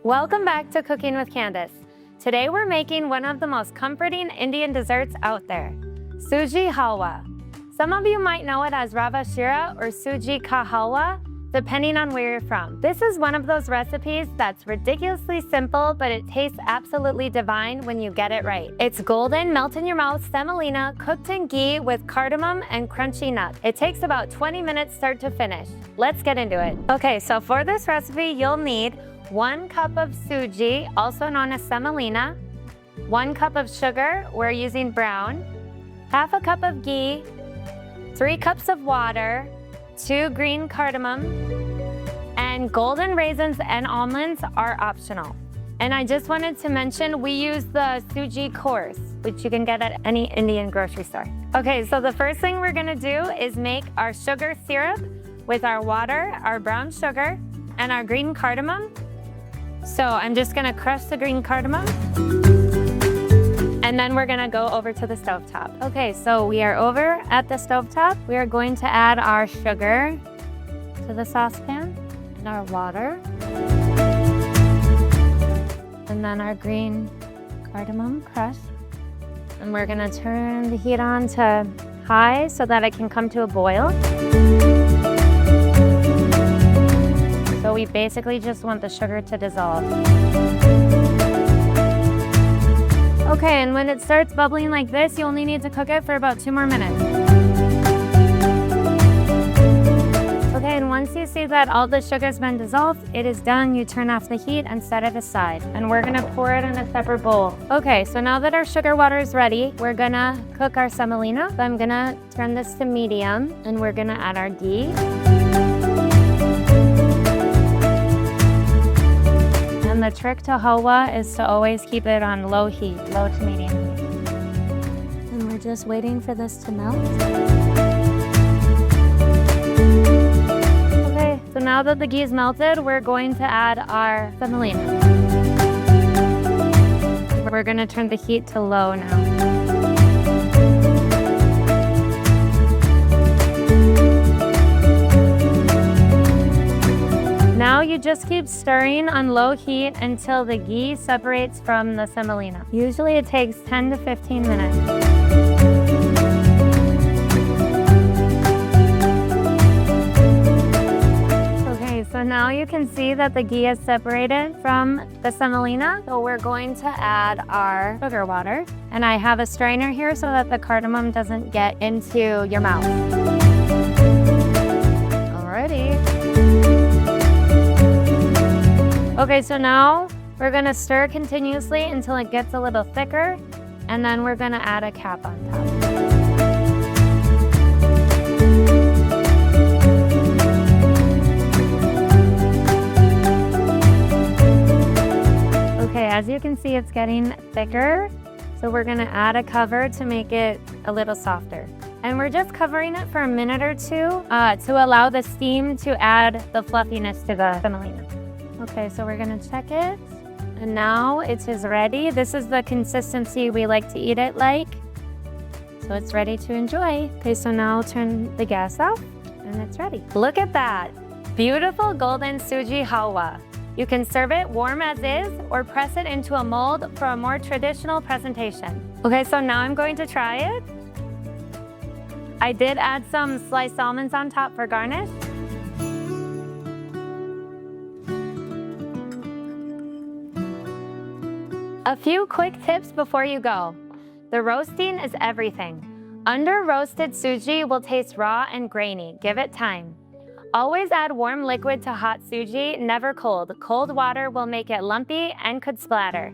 Welcome back to Cooking with Candace. Today we're making one of the most comforting Indian desserts out there, Suji Halwa. Some of you might know it as Rava Shira or Suji Ka Halwa, depending on where you're from. This is one of those recipes that's ridiculously simple, but it tastes absolutely divine when you get it right. It's golden, melt-in-your-mouth semolina cooked in ghee with cardamom and crunchy nuts. It takes about 20 minutes start to finish. Let's get into it. Okay, so for this recipe, you'll need 1 cup of suji, also known as semolina, 1 cup of sugar, we're using brown, half a cup of ghee, 3 cups of water, 2 green cardamom, and golden raisins and almonds are optional. And I just wanted to mention we use the suji course, which you can get at any Indian grocery store. Okay, so the first thing we're gonna do is make our sugar syrup with our water, our brown sugar, and our green cardamom. So I'm just gonna crush the green cardamom, and then we're gonna go over to the stovetop. Okay, so we are over at the stovetop. We are going to add our sugar to the saucepan and our water. And then our green cardamom crushed. And we're gonna turn the heat on to high so that it can come to a boil. So we basically just want the sugar to dissolve. Okay, and when it starts bubbling like this, you only need to cook it for about 2 more minutes. Okay, and once you see that all the sugar's been dissolved, it is done. You turn off the heat and set it aside. And we're gonna pour it in a separate bowl. Okay, so now that our sugar water is ready, we're gonna cook our semolina. So I'm gonna turn this to medium, and we're gonna add our ghee. And the trick to halwa is to always keep it on low heat, low to medium heat. And we're just waiting for this to melt. Okay, so now that the ghee is melted, we're going to add our semolina. We're gonna turn the heat to low now. Now you just keep stirring on low heat until the ghee separates from the semolina. Usually it takes 10 to 15 minutes. Okay, so now you can see that the ghee is separated from the semolina. So we're going to add our sugar water. And I have a strainer here so that the cardamom doesn't get into your mouth. Alrighty. Okay, so now we're gonna stir continuously until it gets a little thicker, and then we're gonna add a cap on top. Okay, as you can see, it's getting thicker, so we're gonna add a cover to make it a little softer. And we're just covering it for a minute or two to allow the steam to add the fluffiness to the semolina. Okay, so we're gonna check it. And now it is ready. This is the consistency we like to eat it like. So it's ready to enjoy. Okay, so now I'll turn the gas off and it's ready. Look at that, beautiful golden suji halwa. You can serve it warm as is or press it into a mold for a more traditional presentation. Okay, so now I'm going to try it. I did add some sliced almonds on top for garnish. A few quick tips before you go. The roasting is everything. Under roasted suji will taste raw and grainy. Give it time. Always add warm liquid to hot suji, never cold. Cold water will make it lumpy and could splatter.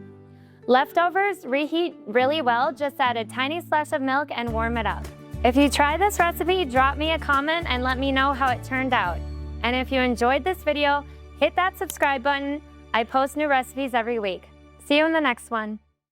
Leftovers reheat really well. Just add a tiny splash of milk and warm it up. If you try this recipe, drop me a comment and let me know how it turned out. And if you enjoyed this video, hit that subscribe button. I post new recipes every week. See you in the next one.